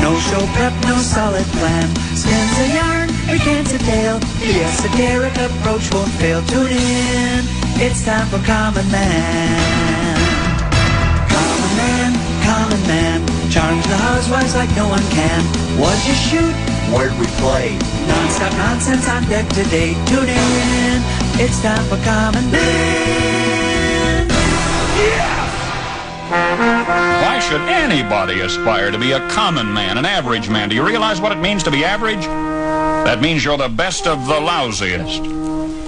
No show prep, no solid plan. Skins a yarn, or cans a tale. The esoteric approach won't fail. Tune in, it's time for Common Man. Common Man, Common Man. Charms the housewives like no one can. What'd you shoot? Where'd we play? Non-stop nonsense on deck today. Tune in, it's time for Common Man. Yes! Why should anybody aspire to be a common man, an average man? Do you realize what it means to be average? That means you're the best of the lousiest,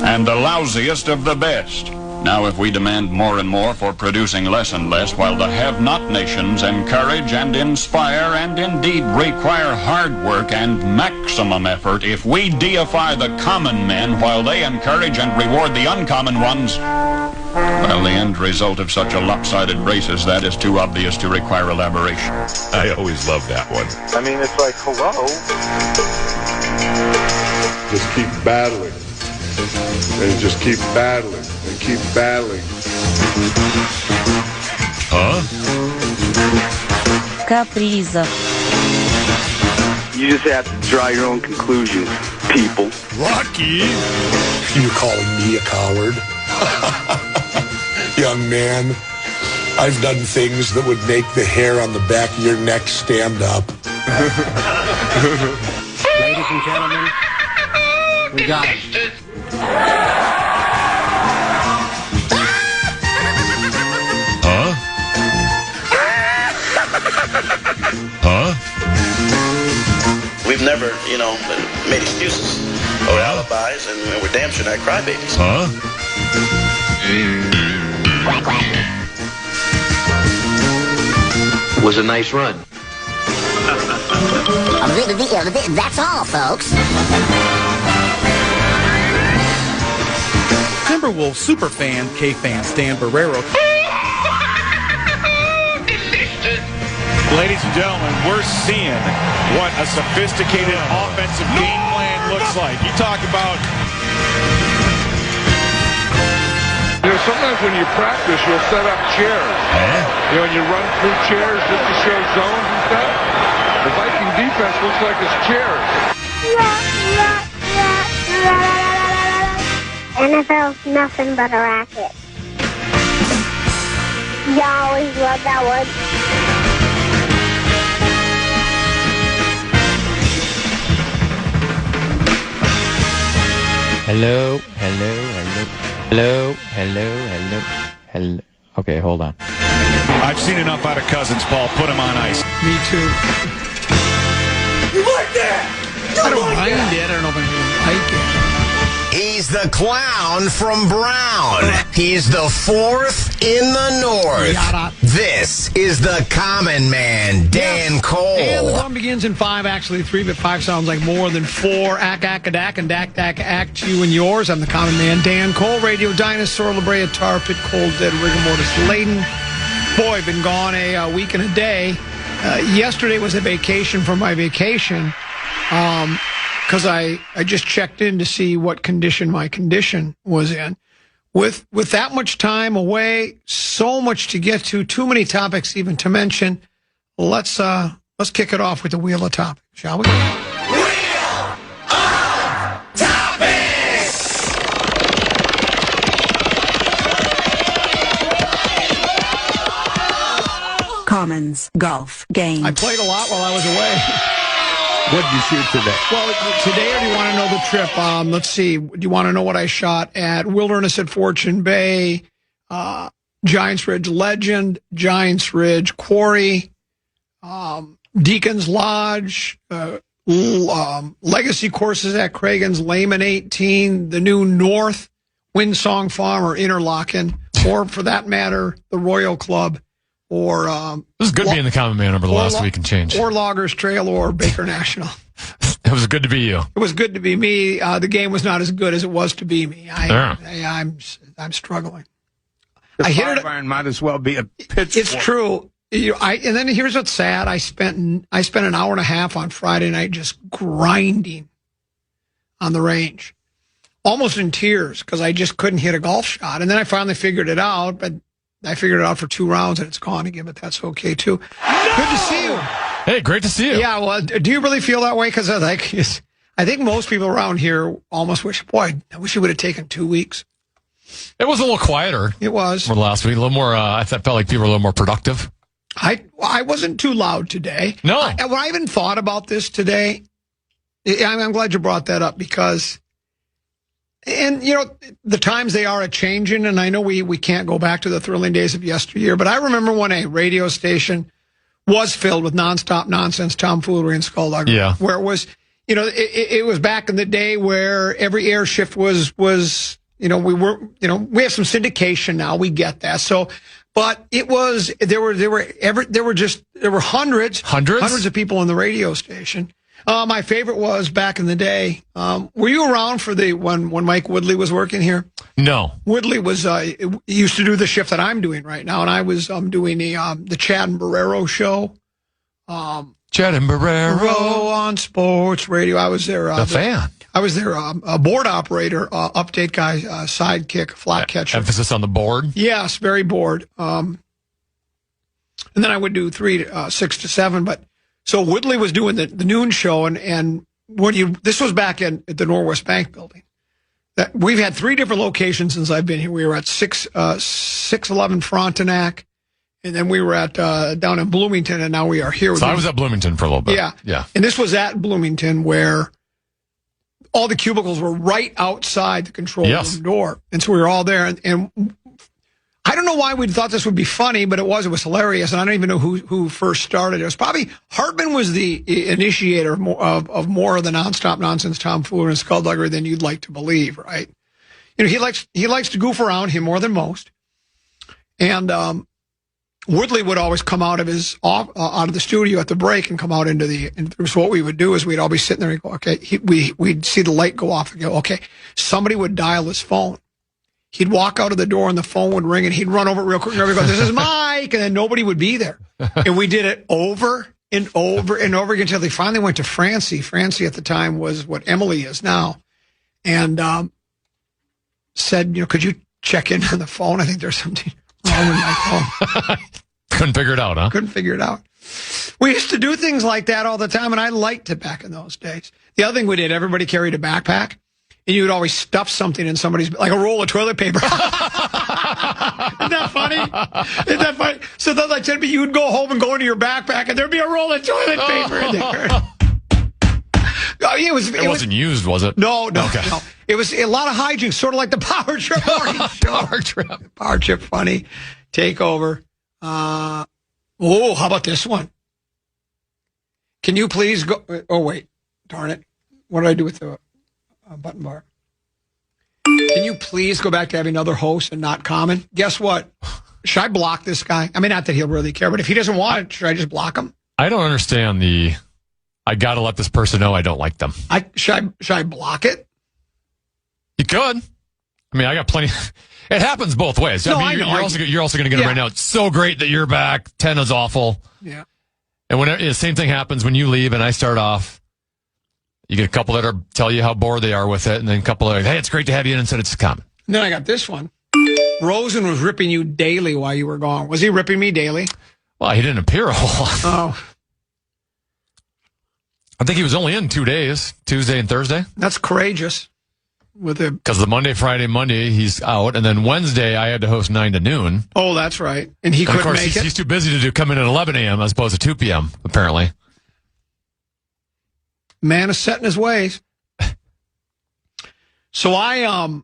and the lousiest of the best. Now, if we demand more and more for producing less and less, while the have-not nations encourage and inspire and indeed require hard work and maximum effort, if we deify the common men while they encourage and reward the uncommon ones, well, the end result of such a lopsided race as that is too obvious to require elaboration. I always love that one. I mean, it's like, hello? Just keep battling. And just keep battling. And keep battling. Huh? Capriza. You just have to draw your own conclusions, people. Rocky! You calling me a coward? Young man, I've done things that would make the hair on the back of your neck stand up. Ladies and gentlemen, we got it. Huh? Huh? We've never, made excuses or alibis, and we're damn sure not crybabies. Huh? It was a nice run. That's all, folks. Timberwolves superfan KFAN Stan Barrero. Ladies and gentlemen, we're seeing what a sophisticated offensive game plan looks like. You talk about... Sometimes when you practice, you'll set up chairs. Huh? And you run through chairs just to show zones and stuff. The Viking defense looks like it's chairs. NFL's nothing but a racket. You always love that one. Hello. Okay, hold on. I've seen enough out of Cousins, Paul. Put him on ice. Me too. You like that? I don't mind it. I don't know if I really like it. He's the clown from Brown. He's the fourth in the north. Yada. This is the common man, Dan Cole. And the song begins in 5, actually 3, but 5 sounds like more than 4. Ack, and dak, act, you and yours. I'm the common man, Dan Cole. Radio Dinosaur, La Brea, Tar Pit, Cold Dead, Rigor Mortis, Laden. Boy, been gone a week and a day. Yesterday was a vacation from my vacation. Because I just checked in to see what condition my condition was in. With that much time away, so much to get to, too many topics even to mention. Let's kick it off with the Wheel of Topics, shall we? Wheel of Topics! Commons golf game. I played a lot while I was away. What did you shoot today? Well, today, or do you want to know the trip? Let's see. Do you want to know what I shot at Wilderness at Fortune Bay, Giants Ridge Legend, Giants Ridge Quarry, Deacon's Lodge, Legacy Courses at Cragun's, Lehman 18, the new North, Windsong Farm, or Interlaken, or for that matter, the Royal Club, or it was good being the common man over the last week and change. Or Loggers Trail, or Baker National. It was good to be you. It was good to be me. The game was not as good as it was to be me. I'm struggling. The iron might as well be a pitchfork. It's true. And then here's what's sad. I spent an hour and a half on Friday night just grinding on the range, almost in tears because I just couldn't hit a golf shot. And then I finally figured it out, but I figured it out for 2 rounds and it's gone again. But that's okay too. No! Good to see you. Hey, great to see you. Yeah, well, do you really feel that way? Because I think most people around here almost wish, boy, I wish you would have taken 2 weeks. It was a little quieter. It was. Last week, a little more, I felt like people were a little more productive. I wasn't too loud today. No. When I even thought about this today, I'm glad you brought that up because, and you know, the times they are a-changing, and I know we can't go back to the thrilling days of yesteryear, but I remember when a radio station was filled with nonstop nonsense, tomfoolery, and skullduggery. Yeah. Where it was, you know, it was back in the day where every air shift was, you know, we have some syndication now. We get that. So, but it was, there were hundreds of people on the radio station. My favorite was back in the day. Were you around for when Mike Woodley was working here? No. Woodley was used to do the shift that I'm doing right now, and I was doing the Chad and Barrero show. Chad and Barrero on sports radio. I was there. The fan. I was there. A board operator, update guy, sidekick, flat catcher. Emphasis on the board. Yes, very bored. And then I would do 6 to 7, but. So Woodley was doing the noon show, and this was back at the Norwest Bank building. We've had 3 different locations since I've been here. We were at 611 Frontenac, and then we were at down in Bloomington, and now we are here. So I was at Bloomington for a little bit. Yeah. And this was at Bloomington where all the cubicles were right outside the control room door, and so we were all there, and I don't know why we thought this would be funny, but it was hilarious, and I don't even know who first started it. It was probably Hartman was the initiator of more of the nonstop nonsense tomfoolery and skullduggery than you'd like to believe, right? You know, he likes to goof around, him more than most, and Woodley would always come out of out of the studio at the break and come out into so what we would do is we'd all be sitting there and go, okay, we'd see the light go off and go, okay, somebody would dial his phone. He'd walk out of the door and the phone would ring and he'd run over real quick and everybody go, this is Mike. And then nobody would be there. And we did it over and over and over again until they finally went to Francie. Francie at the time was what Emily is now. And said, you know, could you check in on the phone? I think there's something wrong with my phone. Couldn't figure it out, huh? Couldn't figure it out. We used to do things like that all the time, and I liked it back in those days. The other thing we did, everybody carried a backpack. And you would always stuff something in somebody's, like a roll of toilet paper. Isn't that funny? Isn't that funny? So then, like, you would go home and go into your backpack, and there'd be a roll of toilet paper in there. It wasn't used, was it? No. It was a lot of hijinks, sort of like the Power Trip morning show. Power Trip funny. Take over. How about this one? Can you please go? Oh, wait. Darn it. What did I do with the button bar? Can you please go back to having other hosts and not Common? Guess what? Should I block this guy? I mean, not that he'll really care, but if he doesn't want it, should I just block him? I don't understand I got to let this person know I don't like them. Should I block it? You could. I mean, I got plenty. It happens both ways. No, I mean, you're also going to get it right now. It's so great that you're back. 10 is awful. Yeah. And the same thing happens when you leave and I start off. You get a couple that tell you how bored they are with it, and then a couple that are like, hey, it's great to have you in, and said it's Common. And then I got this one. Rosen was ripping you daily while you were gone. Was he ripping me daily? Well, he didn't appear a whole lot. Oh. I think he was only in 2 days, Tuesday and Thursday. That's courageous. Because the Monday, Monday, he's out, and then Wednesday I had to host 9 to noon. Oh, that's right. And he couldn't make it? He's too busy to come in at 11 a.m. as opposed to 2 p.m., apparently. Man is set in his ways. So what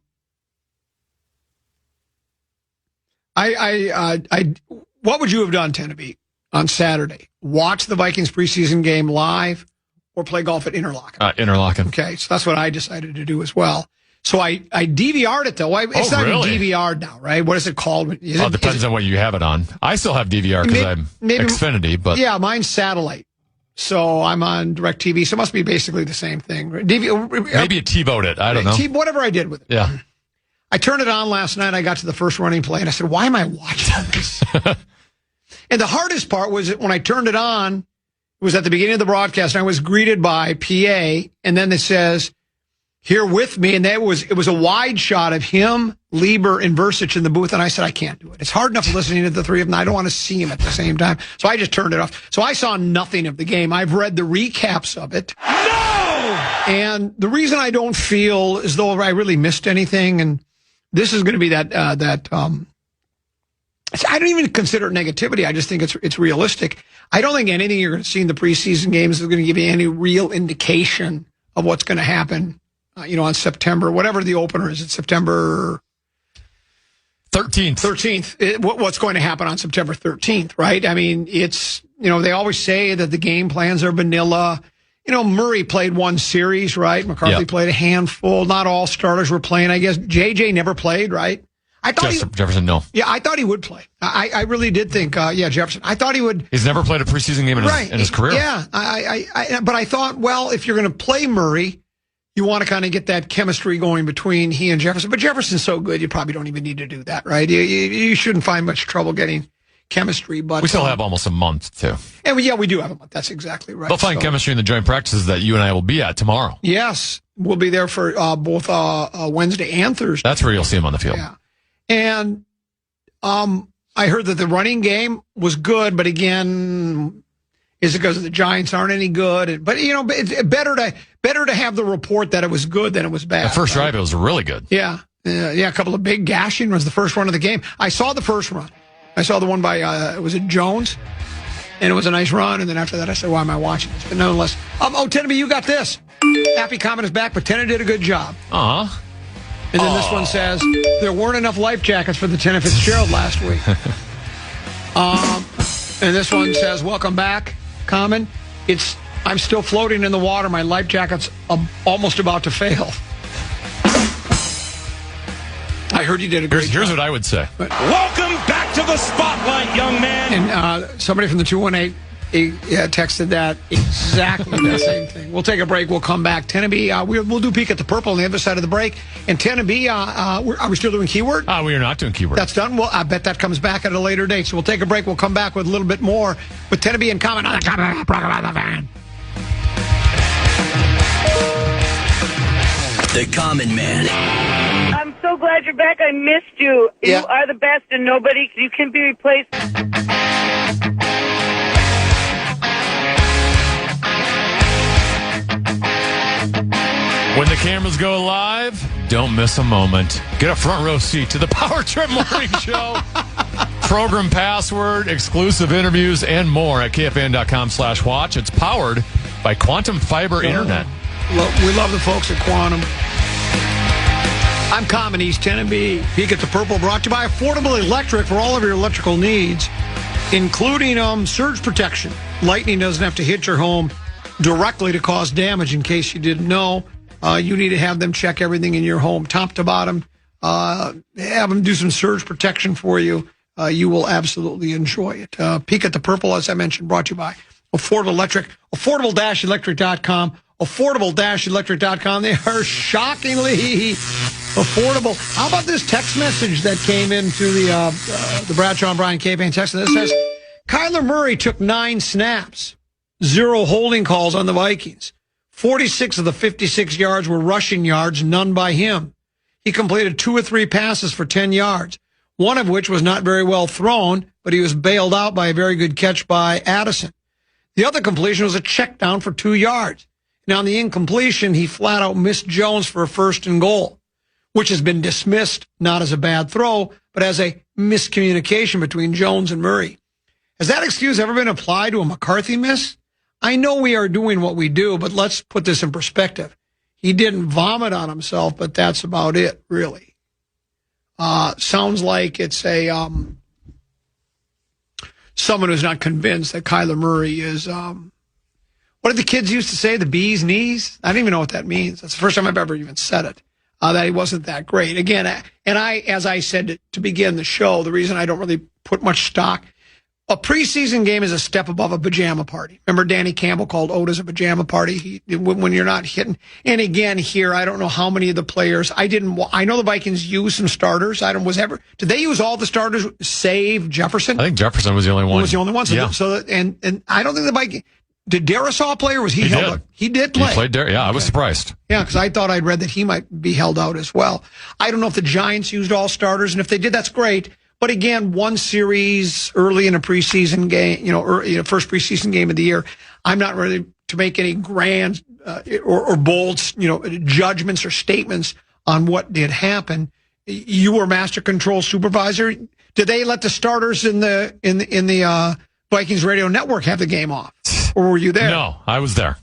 would you have done, Teneby, on Saturday? Watch the Vikings preseason game live or play golf at Interlaken? Interlaken. Okay, so that's what I decided to do as well. So I DVR'd it, though. It's not even DVR'd now, right? What is it called? It depends on what you have it on. I still have DVR because I'm Xfinity, but... Yeah, mine's satellite. So I'm on DirecTV, so it must be basically the same thing. Maybe you TiVo'd it. I don't know. Whatever I did with it. Yeah. I turned it on last night. I got to the first running play, and I said, why am I watching this? And the hardest part was that when I turned it on, it was at the beginning of the broadcast, and I was greeted by PA, and then it says, here with me, and it was a wide shot of him, Lieber, and Versic in the booth, and I said, I can't do it. It's hard enough listening to the three of them. I don't want to see them at the same time. So I just turned it off. So I saw nothing of the game. I've read the recaps of it. No! And the reason I don't feel as though I really missed anything, and this is going to be I don't even consider it negativity. I just think it's realistic. I don't think anything you're going to see in the preseason games is going to give you any real indication of what's going to happen. On September, whatever the opener is, it's September 13th. What's going to happen on September 13th, right? I mean, it's, they always say that the game plans are vanilla. Murray played one series, right? McCarthy played a handful. Not all starters were playing, I guess. JJ never played, right? I thought Jefferson, no. Yeah, I thought he would play. I really did think, Jefferson. I thought he would. He's never played a preseason game in his career. Yeah, but I thought, well, if you're going to play Murray, you want to kind of get that chemistry going between he and Jefferson. But Jefferson's so good, you probably don't even need to do that, right? You shouldn't find much trouble getting chemistry. But we still have almost a month, too. And we do have a month. That's exactly right. They'll find chemistry in the joint practices that you and I will be at tomorrow. Yes. We'll be there for both Wednesday and Thursday. That's where you'll see him on the field. Yeah. And I heard that the running game was good, but again, is it because the Giants aren't any good? But it's better to have the report that it was good than it was bad. The first drive, it was really good. Yeah. A couple of big gashing was the first run of the game. I saw the first run. I saw the one by was it Jones, and it was a nice run. And then after that, I said, "Why am I watching this?" But nonetheless, Tennessee, you got this. Happy Comment is back, but Tennessee did a good job. And then this one says there weren't enough life jackets for the Tennessee Fitzgerald last week. And this one says, "Welcome back, Common. I'm still floating in the water. My life jacket's almost about to fail." I heard you did a great job. Here's what I would say. Welcome back to the spotlight, young man. And somebody from the 218 texted that exactly the same thing. We'll take a break. We'll come back. Tennessee, we'll do Peek at the Purple on the other side of the break. And Tennessee, are we still doing keyword? We are not doing keyword. That's done. Well, I bet that comes back at a later date. So we'll take a break. We'll come back with a little bit more with Tennessee and Comment on the Fan. The Common Man. I'm so glad you're back. I missed you. Yeah. You are the best, and you can be replaced. When the cameras go live, don't miss a moment. Get a front row seat to the Power Trip Morning Show. Program password, exclusive interviews, and more at KFAN.com/watch. It's powered by Quantum Fiber Internet. We love the folks at Quantum. I'm Common East Tennessee. Peek at the Purple, brought to you by Affordable Electric for all of your electrical needs, including surge protection. Lightning doesn't have to hit your home directly to cause damage, in case you didn't know. You need to have them check everything in your home, top to bottom. Have them do some surge protection for you. You will absolutely enjoy it. Peek at the Purple, as I mentioned, brought to you by Affordable Electric, affordable-electric.com. Affordable-electric.com. They are shockingly affordable. How about this text message that came into the Bradshaw and Brian KFAN text? That says, Kyler Murray took 9 snaps, 0 holding calls on the Vikings. 46 of the 56 yards were rushing yards, none by him. He completed 2 or 3 passes for 10 yards, one of which was not very well thrown, but he was bailed out by a very good catch by Addison. The other completion was a check down for 2 yards. Now, on the incompletion, he flat out missed Jones for a 1st and goal, which has been dismissed not as a bad throw, but as a miscommunication between Jones and Murray. Has that excuse ever been applied to a McCarthy miss? I know we are doing what we do, but let's put this in perspective. He didn't vomit on himself, but that's about it, really. Sounds like it's someone who's not convinced that Kyler Murray is... what did the kids used to say? The bee's knees? I don't even know what that means. That's the first time I've ever even said it. That he wasn't that great. Again, as I said to begin the show, the reason I don't really put much stock, a preseason game is a step above a pajama party. Remember Danny Campbell called Otis a pajama party when you're not hitting. And again, here, I don't know how many of the players. I know the Vikings used some starters. Did they use all the starters save Jefferson? I think Jefferson was the only one. Was the only one. So, yeah. And I don't think the Vikings. Did Darisaw play, or was he held out? He did play. He played there. Yeah, I was surprised. Yeah, because I thought I'd read that he might be held out as well. I don't know if the Giants used all starters, and if they did, that's great. But again, one series early in a preseason game, first preseason game of the year. I'm not ready to make any grand or bold, judgments or statements on what did happen. You were master control supervisor. Did they let the starters in the Vikings radio network have the game off, or were you there? No, I was there.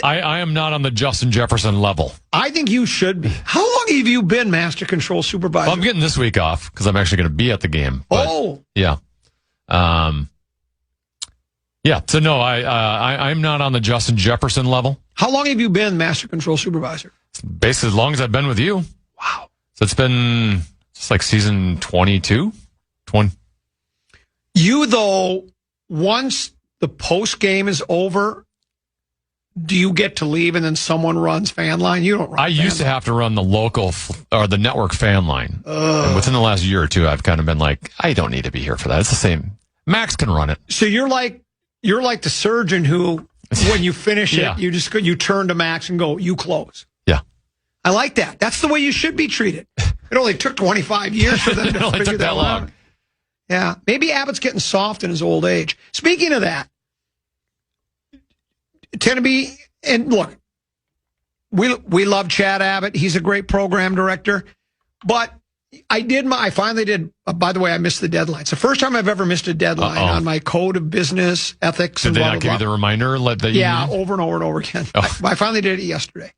I am not on the Justin Jefferson level. I think you should be. How long have you been master control supervisor? Well, I'm getting this week off because I'm actually going to be at the game. But, yeah. Yeah. So no, I'm not on the Justin Jefferson level. How long have you been master control supervisor? Basically, as long as I've been with you. Wow. So it's like season 22, 20. You though, once the post game is over, do you get to leave and then someone runs fan line? You don't run. I used to have to run the local or the network fan line. And within the last year or two, I've kind of been like, I don't need to be here for that. It's the same. Max can run it. So you're like the surgeon who, when you finish it, you turn to Max and go, you close. Yeah. I like that. That's the way you should be treated. It only took 25 years for them to figure that out. Yeah. Maybe Abbott's getting soft in his old age. Speaking of that, Teneby, and look, we love Chad Abbott. He's a great program director. But I finally did, by the way, I missed the deadline. It's the first time I've ever missed a deadline on my code of business ethics. Did they not give you the reminder? Over and over and over again. I finally did it yesterday.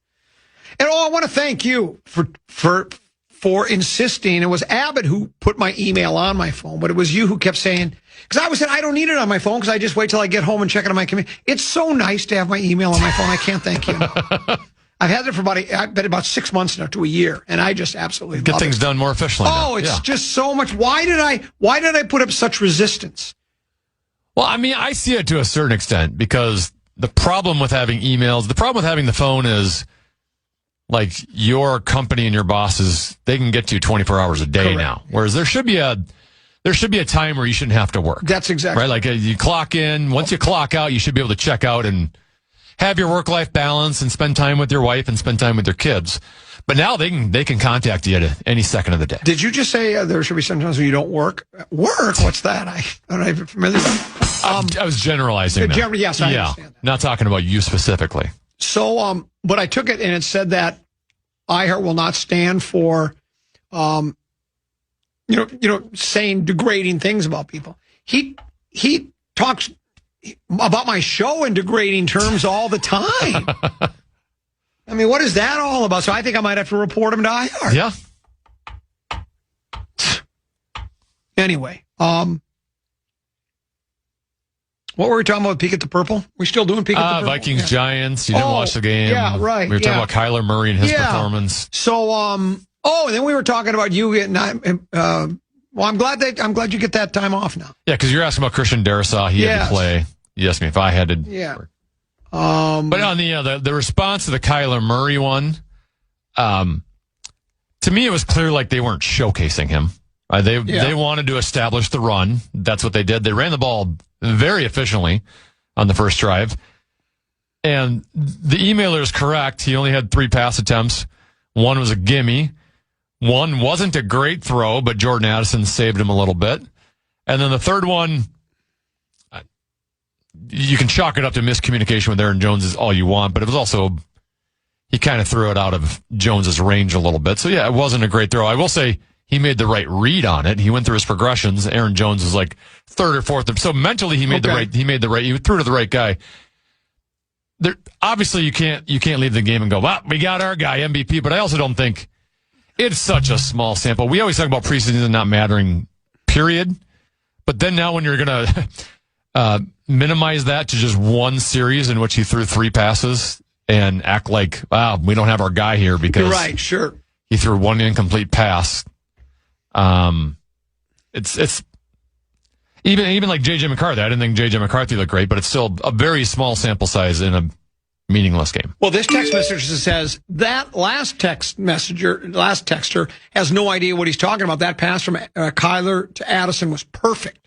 And I want to thank you for insisting. It was Abbott who put my email on my phone, but it was you who kept saying, because I was saying I don't need it on my phone because I just wait till I get home and check it on my computer. It's so nice to have my email on my phone. I can't thank you. I've had it for about 6 months now to a year, and I just absolutely get things done more efficiently. Oh, it's just so much. Why did I put up such resistance? Well, I mean, I see it to a certain extent because the problem with having emails, the problem with having the phone is like your company and your bosses, they can get to you 24 hours a day now. Whereas there should be a time where you shouldn't have to work. That's exactly right. Like you clock in, once you clock out, you should be able to check out and have your work-life balance and spend time with your wife and spend time with your kids. But now they can contact you at any second of the day. Did you just say there should be sometimes when you don't work? Work? What's that? I'm not even familiar with that. I was generalizing that. Yes, I understand that. Not talking about you specifically. So, but I took it and it said that iHeart will not stand for, saying degrading things about people. He talks about my show in degrading terms all the time. I mean, what is that all about? So I think I might have to report him to iHeart. Yeah. Anyway, what were we talking about? Peek at the Purple? We still doing Peek at the Purple? Vikings, Giants. You didn't watch the game. Yeah, right. We were talking about Kyler Murray and his performance. So, and then we were talking about you getting. Well, I'm glad you get that time off now. Yeah, because you're asking about Christian Darisaw. He had to play. You asked me if I had to. Yeah. But on the response to the Kyler Murray one, to me it was clear like they weren't showcasing him. They wanted to establish the run. That's what they did. They ran the ball very efficiently on the first drive. And the emailer is correct. He only had 3 pass attempts. One was a gimme. One wasn't a great throw, but Jordan Addison saved him a little bit. And then the third one, you can chalk it up to miscommunication with Aaron Jones is all you want, but it was also, he kind of threw it out of Jones's range a little bit. So yeah, it wasn't a great throw. I will say he made the right read on it. He went through his progressions. Aaron Jones was like 3rd or 4th. So mentally he made he threw to the right guy. Obviously you can't leave the game and go, well, we got our guy MVP, but I also don't think it's such a small sample. We always talk about preseason not mattering, period. But then now when you're going to minimize that to just one series in which he threw 3 passes and act like, wow, we don't have our guy here because he threw 1 incomplete pass. It's even like J.J. McCarthy. I didn't think J.J. McCarthy looked great, but it's still a very small sample size in a meaningless game. Well, this text message says that last texter has no idea what he's talking about. That pass from Kyler to Addison was perfect.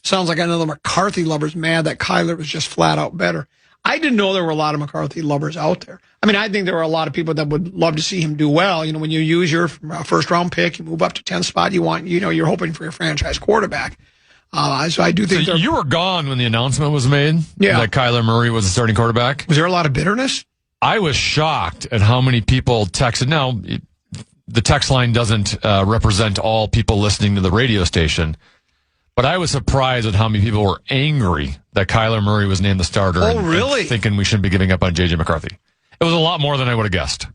Sounds like another McCarthy lover's mad that Kyler was just flat out better. I didn't know there were a lot of McCarthy lovers out there. I mean, I think there are a lot of people that would love to see him do well. You know, when you use your first round pick, you move up to 10th spot, you're hoping for your franchise quarterback. So I do think so you were gone when the announcement was made that Kyler Murray was the starting quarterback. Was there a lot of bitterness? I was shocked at how many people texted. Now, the text line doesn't represent all people listening to the radio station. But I was surprised at how many people were angry that Kyler Murray was named the starter. Oh, really? And thinking we shouldn't be giving up on J.J. McCarthy. It was a lot more than I would have guessed.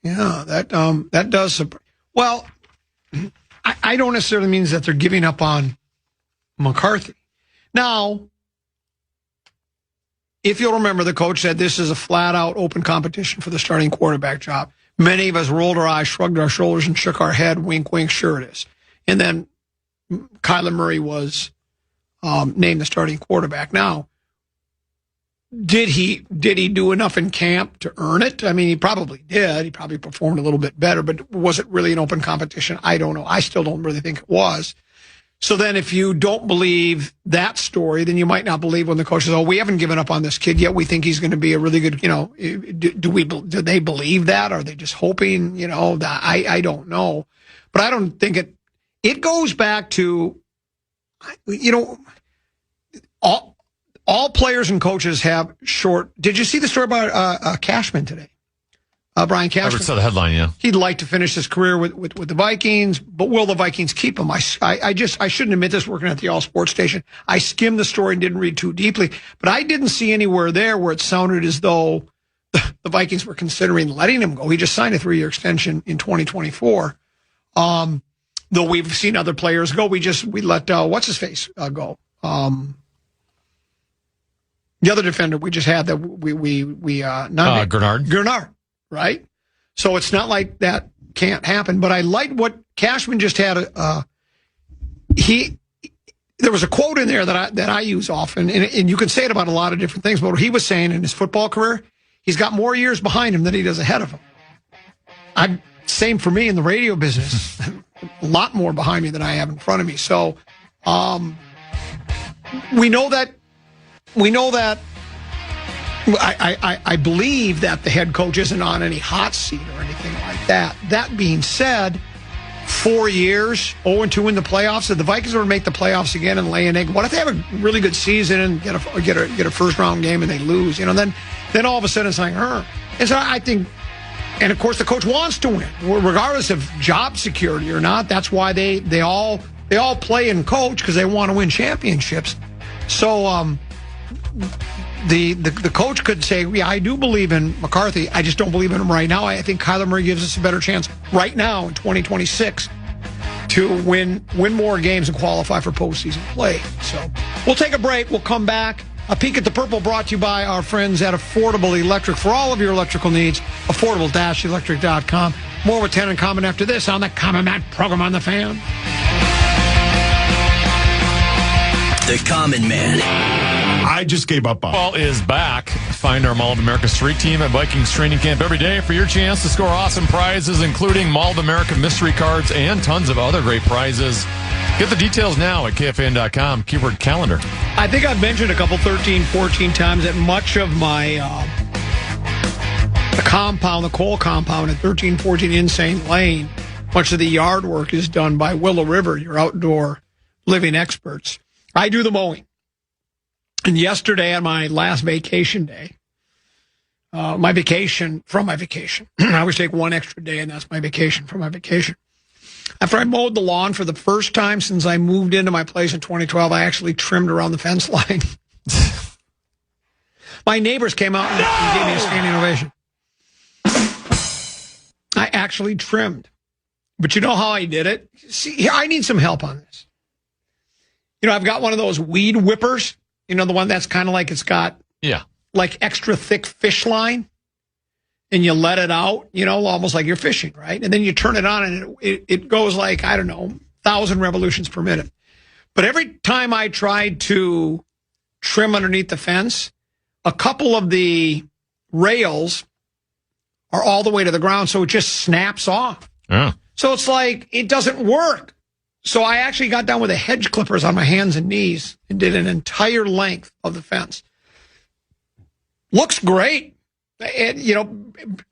Yeah, that does. Well, I don't necessarily mean that they're giving up on McCarthy. Now, if you'll remember, the coach said this is a flat-out open competition for the starting quarterback job. Many of us rolled our eyes, shrugged our shoulders, and shook our head. Wink, wink, sure it is. And then Kyler Murray was named the starting quarterback. Now, did he do enough in camp to earn it? I mean, he probably did. He probably performed a little bit better, but was it really an open competition? I don't know. I still don't really think it was. So then if you don't believe that story, then you might not believe when the coach says, oh, we haven't given up on this kid yet. We think he's going to be a really good, do they believe that? Are they just hoping, that I don't know. But I don't think it goes back to, all players and coaches have short. Did you see the story about Cashman today? Brian Cashman. I saw the headline, yeah. He'd like to finish his career with the Vikings, but will the Vikings keep him? I shouldn't admit this working at the All Sports station. I skimmed the story and didn't read too deeply, but I didn't see anywhere there where it sounded as though the Vikings were considering letting him go. He just signed a 3-year extension in 2024. Though we've seen other players go, we let what's his face go. The other defender we just had that Gernard, right? So it's not like that can't happen. But I like what Cashman just had. There was a quote in there that I use often, and you can say it about a lot of different things. But what he was saying in his football career, he's got more years behind him than he does ahead of him. Same for me in the radio business. A lot more behind me than I have in front of me. So we know that I believe that the head coach isn't on any hot seat or anything like that. That being said, 4 years, 0-2 in the playoffs. If the Vikings were to make the playoffs again and lay an egg, what if they have a really good season and get a first round game and they lose? Then all of a sudden it's like, And so I think, and of course the coach wants to win, regardless of job security or not. That's why they all play and coach, because they want to win championships. So the coach could say, yeah, I do believe in McCarthy. I just don't believe in him right now. I think Kyler Murray gives us a better chance right now in 2026 to win more games and qualify for postseason play. So we'll take a break. We'll come back. A peek at the purple brought to you by our friends at Affordable Electric. For all of your electrical needs, affordable-electric.com. More with 10 in Common after this on the Common Man program on the Fan. The Common Man. I just gave up on it. Football is back. Find our Mall of America Street team at Vikings training camp every day for your chance to score awesome prizes, including Mall of America mystery cards and tons of other great prizes. Get the details now at KFAN.com, keyword calendar. I think I've mentioned a couple 13, 14 times that much of my the Cole compound at 1314 Insane Lane, much of the yard work is done by Willow River, your outdoor living experts. I do the mowing. And yesterday on my last vacation day, I always take one extra day, and that's my vacation from my vacation. After I mowed the lawn for the first time since I moved into my place in 2012, I actually trimmed around the fence line. My neighbors came out and gave me a standing ovation. I actually trimmed. But you know how I did it? See, I need some help on this. I've got one of those weed whippers. The one that's kind of like it's got like extra thick fish line. And you let it out, almost like you're fishing, right? And then you turn it on and it goes like, 1,000 revolutions per minute. But every time I tried to trim underneath the fence, a couple of the rails are all the way to the ground, so it just snaps off. Yeah. So it's like, it doesn't work. So I actually got down with the hedge clippers on my hands and knees and did an entire length of the fence. Looks great. And,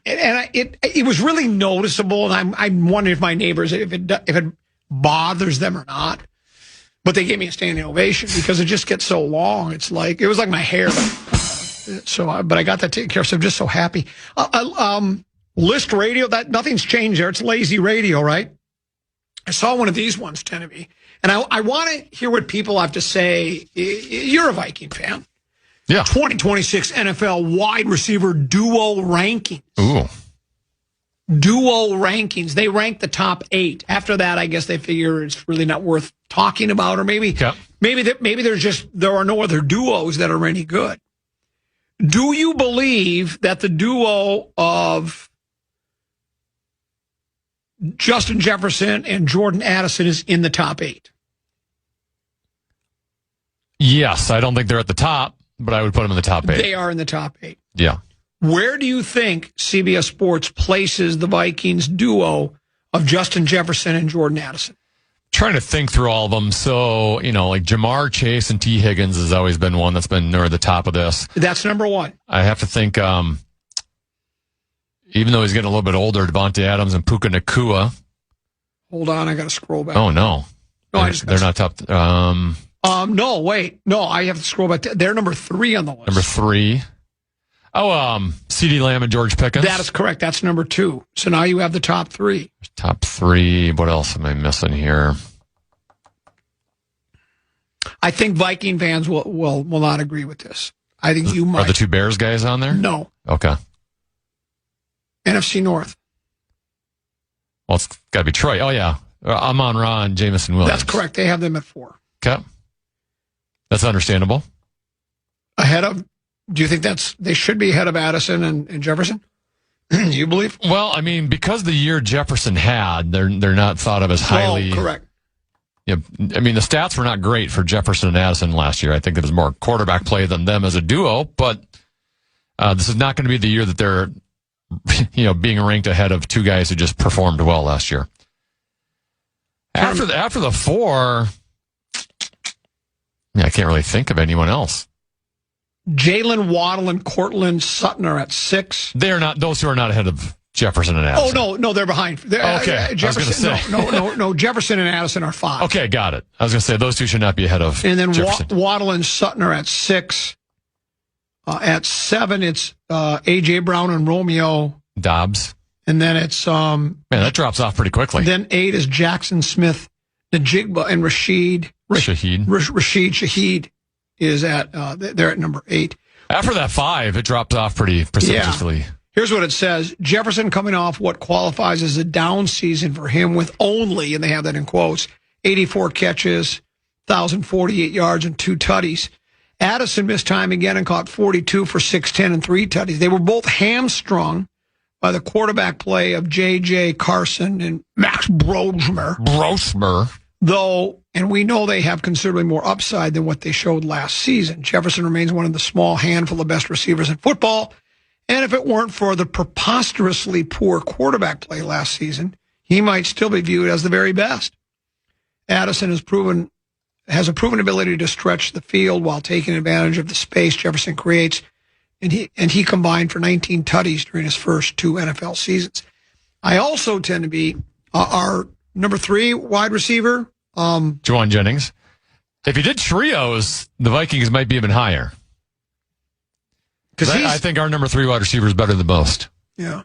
it was really noticeable, and I'm wondering if my neighbors, if it bothers them or not. But they gave me a standing ovation because it just gets so long. It was like my hair. But I got that taken care of, so I'm just so happy. List radio, that nothing's changed there. It's lazy radio, right? I saw one of these ones, Teneby, and I want to hear what people have to say. You're a Viking fan. Yeah. 2026 NFL wide receiver duo rankings. Ooh. Duo rankings. They rank the top 8. After that, I guess they figure it's really not worth talking about, or maybe there are no other duos that are any good. Do you believe that the duo of Justin Jefferson and Jordan Addison is in the top 8? Yes, I don't think they're at the top, but I would put them in the top 8. They are in the top 8. Yeah. Where do you think CBS Sports places the Vikings duo of Justin Jefferson and Jordan Addison? Trying to think through all of them. So, like Jamar Chase and T. Higgins has always been one that's been near the top of this. That's number 1. I have to think, even though he's getting a little bit older, Devontae Adams and Puka Nacua. Hold on, I got to scroll back. Oh, no. They're not top. No, wait. No, I have to scroll back. They're number 3 on the list. Number 3. Oh, CeeDee Lamb and George Pickens. That is correct. That's number 2. So now you have the top 3. Top 3. What else am I missing here? I think Viking fans will not agree with this. I think you might. Are the 2 Bears guys on there? No. Okay. NFC North. Well, it's got to be Troy. Oh, yeah. Amon-Ra and Jamison Williams. That's correct. They have them at 4. Okay. That's understandable. Ahead of... Do you think they should be ahead of Addison and Jefferson? You believe? Well, I mean, because the year Jefferson had, they're not thought of as highly. Oh, correct. I mean, the stats were not great for Jefferson and Addison last year. I think there was more quarterback play than them as a duo, but this is not going to be the year that they're, being ranked ahead of 2 guys who just performed well last year. After the 4, I can't really think of anyone else. Jalen Waddle and Cortland Sutton are at 6. They're not; those 2 are not ahead of Jefferson and Addison. Oh no, they're behind. Okay, Jefferson. I was going to say no. Jefferson and Addison are 5. Okay, got it. I was going to say those 2 should not be ahead of. And then Jefferson. Waddle and Sutton are at 6. At 7, it's AJ Brown and Romeo Dobbs. And then it's man, that drops off pretty quickly. Then 8 is Jackson Smith, Najigba, and Rashid Shaheed is at they're at number 8. After that 5, it drops off pretty precipitously. Yeah. Here's what it says. Jefferson coming off what qualifies as a down season for him with only, and they have that in quotes, 84 catches, 1,048 yards, and 2 tutties. Addison missed time again and caught 42 for 610 and 3 tutties. They were both hamstrung by the quarterback play of J.J. Carson and Max Brosmer. Though, and we know they have considerably more upside than what they showed last season. Jefferson remains one of the small handful of best receivers in football. And if it weren't for the preposterously poor quarterback play last season, he might still be viewed as the very best. Addison has a proven ability to stretch the field while taking advantage of the space Jefferson creates. And he combined for 19 tutties during his first 2 NFL seasons. I also tend to be our number 3 wide receiver. Juwan Jennings. If you did trios, the Vikings might be even higher. Because I think our number 3 wide receiver is better than most. Yeah.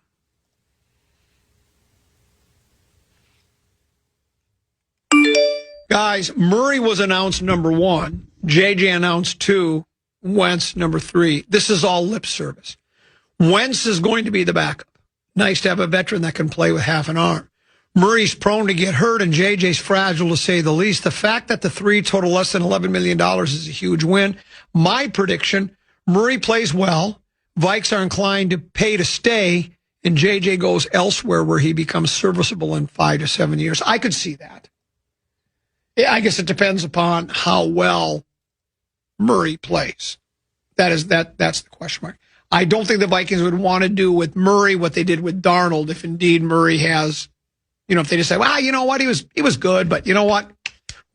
Guys, Murray was announced number 1. JJ announced 2. Wentz number 3. This is all lip service. Wentz is going to be the backup. Nice to have a veteran that can play with half an arm. Murray's prone to get hurt, and JJ's fragile to say the least. The fact that the 3 total less than $11 million is a huge win. My prediction, Murray plays well. Vikes are inclined to pay to stay, and JJ goes elsewhere where he becomes serviceable in 5 to 7 years. I could see that. I guess it depends upon how well Murray plays. That's the question mark. I don't think the Vikings would want to do with Murray what they did with Darnold if indeed Murray has, if they just say, well, you know what, he was good, but you know what,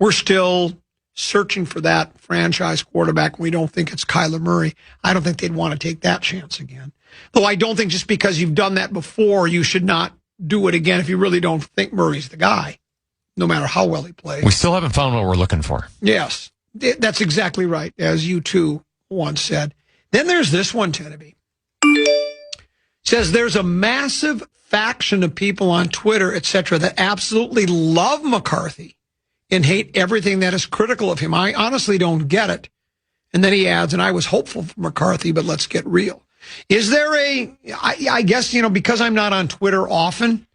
we're still searching for that franchise quarterback. We don't think it's Kyler Murray. I don't think they'd want to take that chance again. Though I don't think just because you've done that before, you should not do it again if you really don't think Murray's the guy, no matter how well he plays. We still haven't found what we're looking for. Yes, that's exactly right, as you two once said. Then there's this one, Tenneby. Says there's a massive faction of people on Twitter, etc., that absolutely love McCarthy and hate everything that is critical of him. I honestly don't get it. And then he adds, and I was hopeful for McCarthy, but let's get real. Is there I guess, because I'm not on Twitter often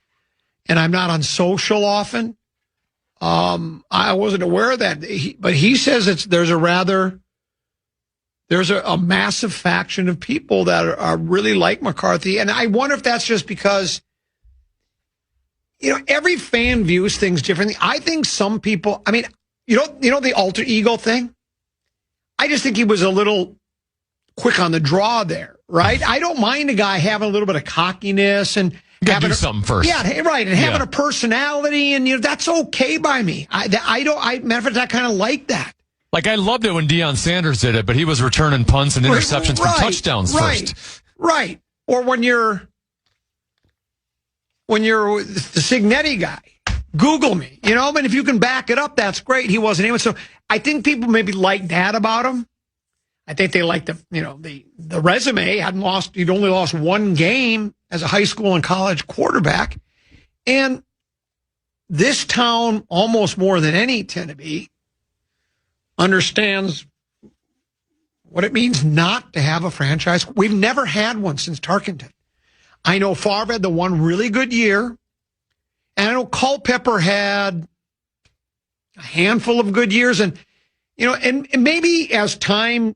and I'm not on social often, I wasn't aware of that. But he says there's a massive faction of people that are really like McCarthy. And I wonder if that's just because, every fan views things differently. I think some people, the alter ego thing. I just think he was a little quick on the draw there, right? I don't mind a guy having a little bit of cockiness and having do something first. Yeah, right, and having a personality, and that's okay by me. Matter of fact, I kind of like that. Like, I loved it when Deion Sanders did it, but he was returning punts and interceptions from touchdowns first. Right. Or when you're the Signetti guy, Google me. And if you can back it up, that's great. He wasn't able. So I think people maybe like that about him. I think they like the resume. He'd only lost one game as a high school and college quarterback. And this town, almost more than any, Tenneby, understands what it means not to have a franchise. We've never had one since Tarkenton. I know Favre had the one really good year. And I know Culpepper had a handful of good years. And, and maybe as time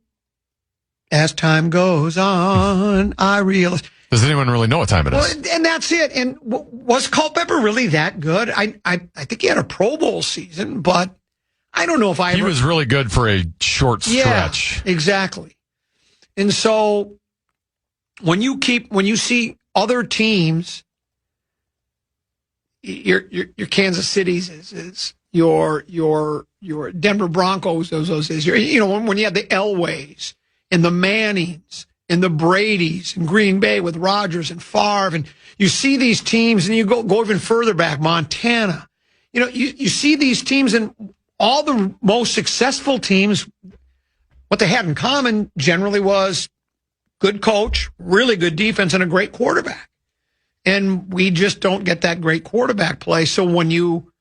goes on, I realize. Does anyone really know what time it is? Well, and that's it. And was Culpepper really that good? I think he had a Pro Bowl season, but I don't know if He was really good for a short stretch. Yeah, exactly. And so when you see other teams, your Kansas City's, your Denver Broncos, those is when you have the Elways and the Mannings and the Bradys in Green Bay with Rodgers and Favre, and you see these teams, and you go even further back, Montana. You see these teams, and all the most successful teams, what they had in common generally was good coach, really good defense, and a great quarterback. And we just don't get that great quarterback play. So when you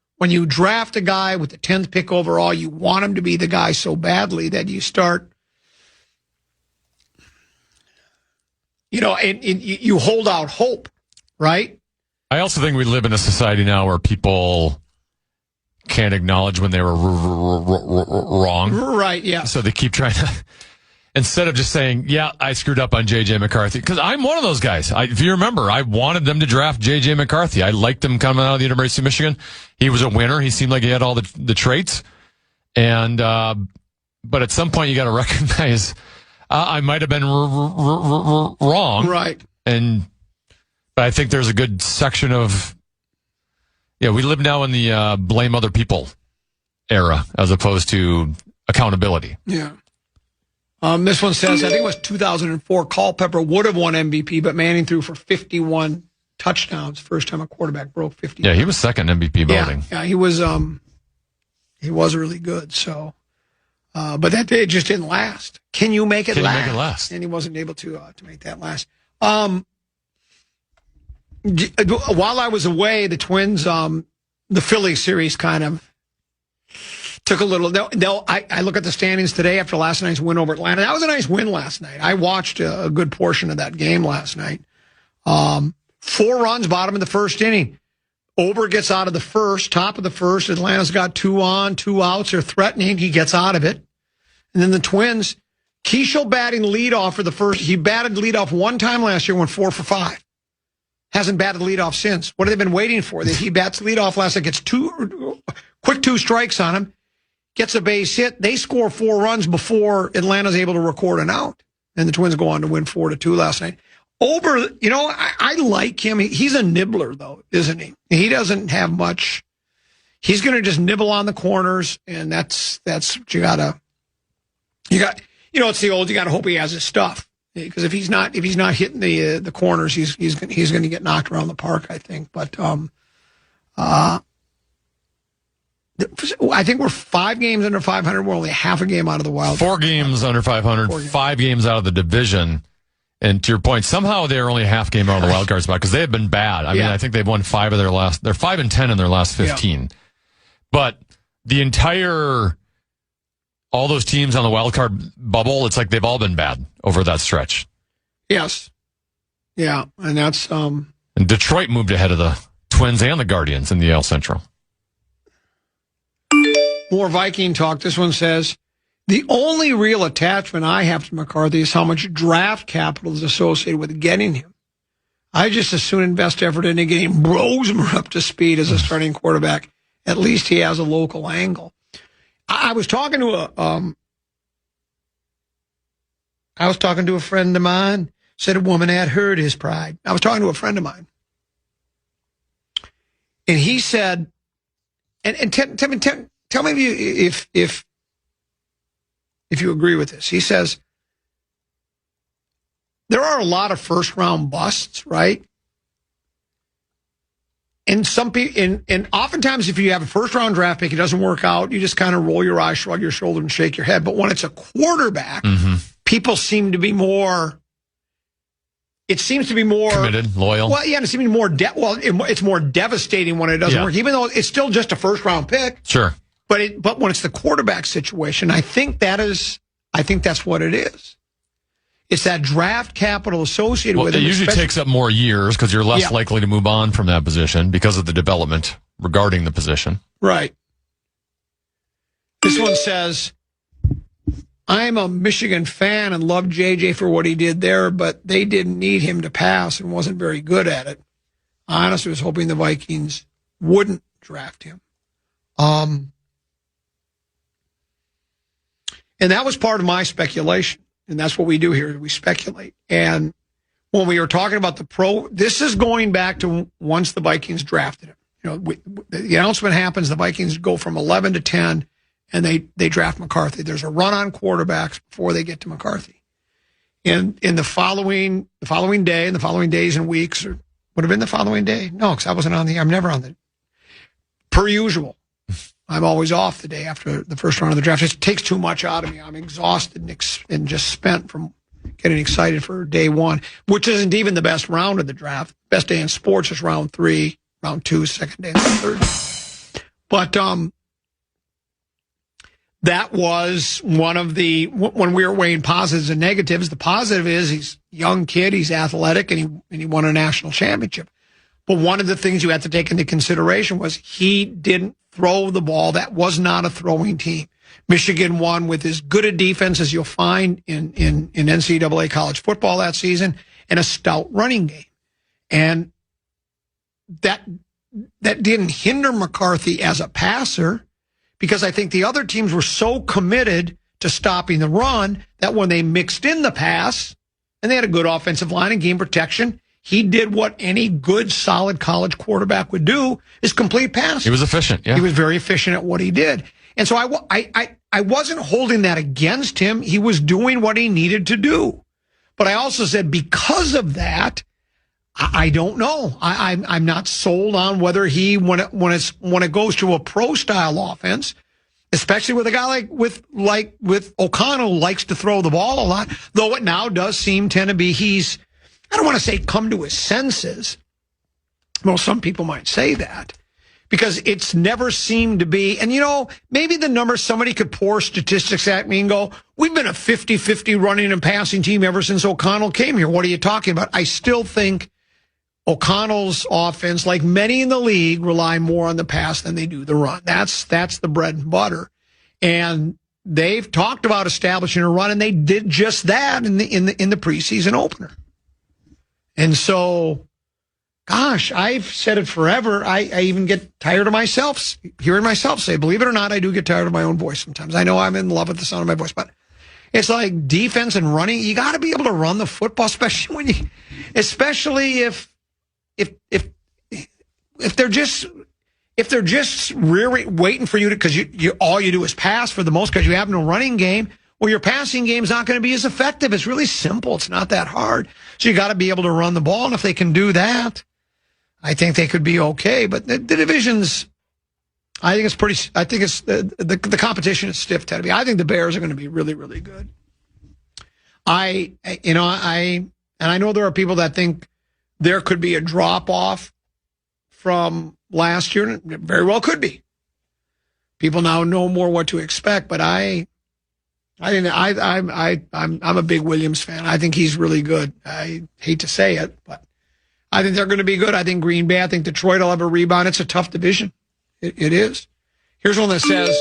draft a guy with the 10th pick overall, you want him to be the guy so badly that you start, and you hold out hope, right? I also think we live in a society now where people can't acknowledge when they were wrong. Right, yeah. So they keep trying to, instead of just saying, yeah, I screwed up on J.J. McCarthy. Because I'm one of those guys. If you remember, I wanted them to draft J.J. McCarthy. I liked him coming out of the University of Michigan. He was a winner. He seemed like he had all the traits. And, but at some point you got to recognize, I might have been wrong. Right. But I think there's a good section of, we live now in the blame other people era as opposed to accountability. Yeah. This one says, I think it was 2004, Culpepper would have won MVP, but Manning threw for 51 touchdowns. First time a quarterback broke 50. Yeah, he was second MVP voting. Yeah, he was really good. So, but that day just didn't last. Can you make it last? Make it last? And he wasn't able to make that last. While I was away, the Twins, the Philly series kind of took a little. I look at the standings today after last night's win over Atlanta. That was a nice win last night. I watched a good portion of that game last night. 4 runs, bottom of the first inning. Ober gets out of the first, top of the first. Atlanta's got 2 on, 2 outs. They're threatening. He gets out of it. And then the Twins, Keishel batting leadoff for the first. He batted leadoff one time last year, went 4 for 5. Hasn't batted leadoff since. What have they been waiting for? He bats leadoff last night, gets 2 strikes on him, gets a base hit. They score 4 runs before Atlanta's able to record an out. And the Twins go on to win 4-2 last night. Ober, I like him. He's a nibbler, though, isn't he? He doesn't have much. he's going to just nibble on the corners, and that's what you got. It's the old. You got to hope he has his stuff, because if he's not hitting the corners, he's going to get knocked around the park, I think. But I think we're 5 games under 500. We're only half a game out of the wild. 4 games under 500. 5 games out of the division. And to your point, somehow they're only half game out of the wild card spot because they have been bad. I mean, I think they've won 5 of their last. They're 5-10 in their last 15. Yeah. But all those teams on the wild card bubble, it's like they've all been bad over that stretch. Yes. Yeah, and that's And Detroit moved ahead of the Twins and the Guardians in the AL Central. More Viking talk. This one says, the only real attachment I have to McCarthy is how much draft capital is associated with getting him. I just as soon invest effort into getting Brosmer up to speed as a starting quarterback. At least he has a local angle. I was talking to a friend of mine, said a woman had hurt his pride. I was talking to a friend of mine, and he said, and tell me if you agree with this. He says, there are a lot of first-round busts, right? And some people, and oftentimes if you have a first-round draft pick, it doesn't work out, you just kind of roll your eyes, shrug your shoulder, and shake your head. But when it's a quarterback, people seem to be more, it seems to be more committed, loyal. Well, yeah, it seems to be more, it's more devastating when it doesn't work, even though it's still just a first-round pick. Sure. But when it's the quarterback situation, I think that's what it is. It's that draft capital associated with it. It usually takes up more years because you're less likely to move on from that position because of the development regarding the position. Right. This one says, I'm a Michigan fan and love JJ for what he did there, but they didn't need him to pass and wasn't very good at it. I honestly was hoping the Vikings wouldn't draft him. And that was part of my speculation. And that's what we do here. We speculate. And when we were talking about this is going back to once the Vikings drafted him. The announcement happens, the Vikings go from 11 to 10, and they draft McCarthy. There's a run on quarterbacks before they get to McCarthy. And in the following day, and the following days and weeks, or would have been the following day? No, because I wasn't I'm never on the, per usual. I'm always off the day after the first round of the draft. It takes too much out of me. I'm exhausted and just spent from getting excited for day one, which isn't even the best round of the draft. Best day in sports is round 3, round 2, second day, and third. But that was one of when we were weighing positives and negatives. The positive is he's a young kid, he's athletic, and he won a national championship. But one of the things you have to take into consideration was he didn't throw the ball. That was not a throwing team. Michigan won with as good a defense as you'll find in NCAA college football that season, and a stout running game. And that didn't hinder McCarthy as a passer, because I think the other teams were so committed to stopping the run that when they mixed in the pass, and they had a good offensive line and game protection, he did what any good, solid college quarterback would do, is complete pass. He was efficient, yeah. He was very efficient at what he did. And so I wasn't holding that against him. He was doing what he needed to do. But I also said, because of that, I don't know. I'm not sold on whether he, when it goes to a pro-style offense, especially with a guy with O'Connell, likes to throw the ball a lot, though it now does tend to be I don't want to say come to his senses. Well, some people might say that because it's never seemed to be. And, maybe the number, somebody could pour statistics at me and go, we've been a 50-50 running and passing team ever since O'Connell came here. What are you talking about? I still think O'Connell's offense, like many in the league, rely more on the pass than they do the run. That's the bread and butter. And they've talked about establishing a run, and they did just that in the preseason opener. And so, gosh, I've said it forever. I even get tired of hearing myself say, believe it or not, I do get tired of my own voice sometimes. I know I'm in love with the sound of my voice, but it's like defense and running. You got to be able to run the football, especially if they're just, if they're just waiting for you to, because you all you do is pass for the most because you have no running game, well, your passing game's not going to be as effective. It's really simple. It's not that hard. So you got to be able to run the ball, and if they can do that, I think they could be okay. But the division's, I think it's the competition is stiff, Teddy. I think the Bears are going to be really, really good. I know there are people that think there could be a drop off from last year. And it very well could be. People now know more what to expect, but I'm a big Williams fan. I think he's really good. I hate to say it, but I think they're going to be good. I think Green Bay, I think Detroit will have a rebound. It's a tough division. It is. Here's one that says,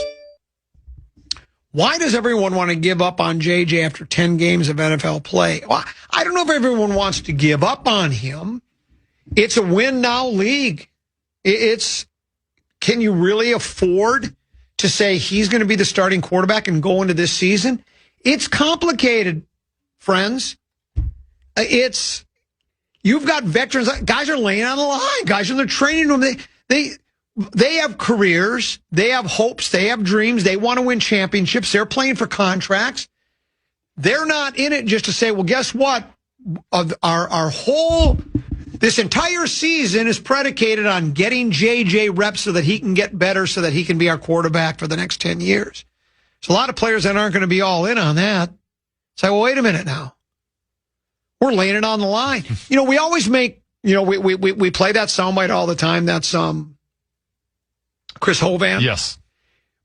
why does everyone want to give up on JJ after 10 games of NFL play? Well, I don't know if everyone wants to give up on him. It's a win-now league. Can you really afford to say he's going to be the starting quarterback and go into this season? It's complicated, friends. You've got veterans. Guys are laying on the line. Guys are in the training room. They have careers. They have hopes. They have dreams. They want to win championships. They're playing for contracts. They're not in it just to say, well, guess what? This entire season is predicated on getting JJ reps so that he can get better, so that he can be our quarterback for the next 10 years. There's a lot of players that aren't going to be all in on that. Say, well, wait a minute now. We're laying it on the line. We always make, we play that soundbite all the time. That's Chris Hovan. Yes.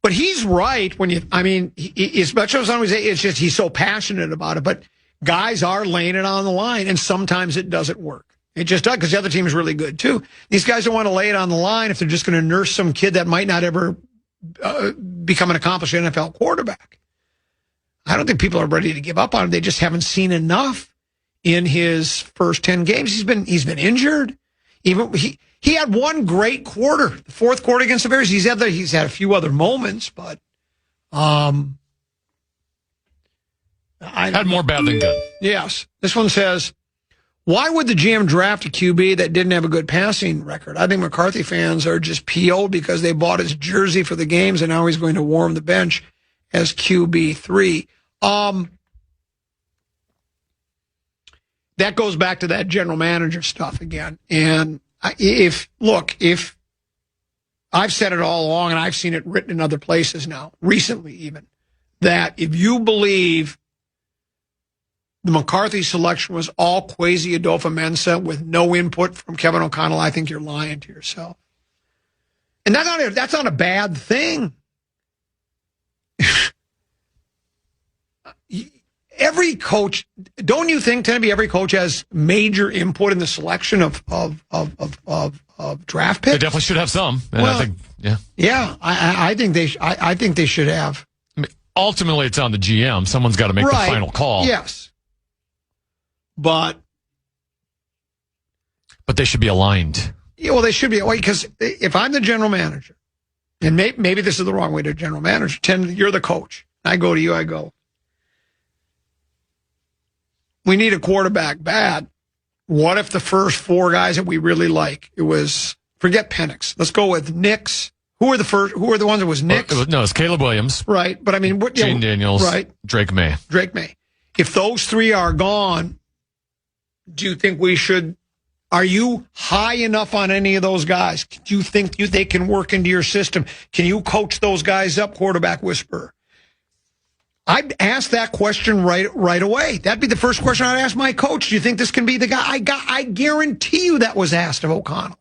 But he's right as much as I say, it's just he's so passionate about it. But guys are laying it on the line, and sometimes it doesn't work. It just does, because the other team is really good, too. These guys don't want to lay it on the line if they're just going to nurse some kid that might not ever become an accomplished NFL quarterback. I don't think people are ready to give up on him. They just haven't seen enough in his first 10 games. He's been injured. Even he had one great quarter, the fourth quarter against the Bears. He's had a few other moments, but had more bad than good. Yes. This one says, why would the GM draft a QB that didn't have a good passing record? I think McCarthy fans are just PO'd because they bought his jersey for the games, and now he's going to warm the bench as QB3. That goes back to that general manager stuff again. And if I've said it all along, and I've seen it written in other places now, recently even, that if you believe the McCarthy selection was all Kwesi Adolfo-Mensah with no input from Kevin O'Connell, I think you're lying to yourself. And that's not a bad thing. Every coach, don't you think, Tenneby, every coach has major input in the selection of draft picks? They definitely should have some. And well, I think, yeah. Yeah, I think they should have. I mean, ultimately, it's on the GM. Someone's got to make the final call. Yes. But they should be aligned. Yeah, well, they should be. Because if I'm the general manager, and maybe this is the wrong way to general manager, you're the coach. I go to you, I go, we need a quarterback bad. What if the first four guys that we really like, forget Penix. Let's go with Nix. Who are the ones that was Nix? It's Caleb Williams. Right. But I mean, Shane Daniels. Right. Drake May. If those three are gone, do you think are you high enough on any of those guys? Do you think they can work into your system? Can you coach those guys up, quarterback whisperer? I'd ask that question right away. That'd be the first question I'd ask my coach. Do you think this can be the guy? I guarantee you that was asked of O'Connell.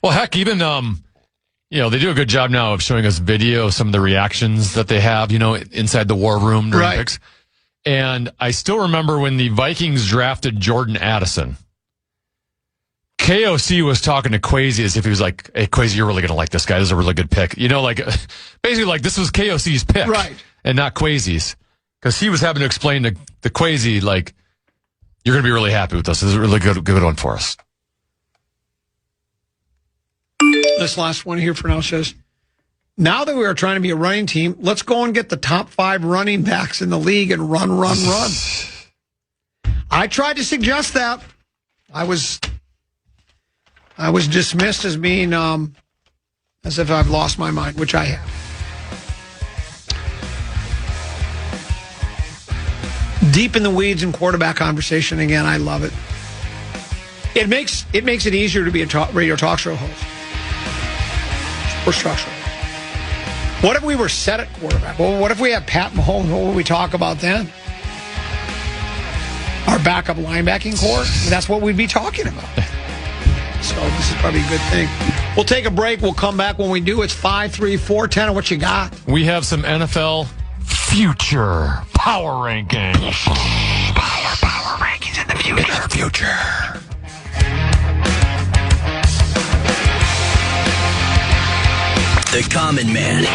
Well, heck, even, they do a good job now of showing us video of some of the reactions that they have, inside the war room during picks. And I still remember when the Vikings drafted Jordan Addison. KOC was talking to Kwesi as if he was like, hey, Kwesi, you're really going to like this guy. This is a really good pick. Basically like this was KOC's pick. Right. And not Kwesi's. Because he was having to explain to Kwesi, like, you're going to be really happy with this. This is a really good one for us. This last one here for now says, now that we are trying to be a running team, let's go and get the top 5 running backs in the league and run. I tried to suggest that. I was dismissed as being as if I've lost my mind, which I have. Deep in the weeds in quarterback conversation again. I love it. It makes it easier to be a radio talk show host. Sports talk show. What if we were set at quarterback? Well, what if we have Pat Mahomes? What would we talk about then? Our backup linebacking core? That's what we'd be talking about. So this is probably a good thing. We'll take a break. We'll come back when we do. It's 5-3-4-10. What you got? We have some NFL future power rankings. Power rankings in the future. In our future. The Common Man.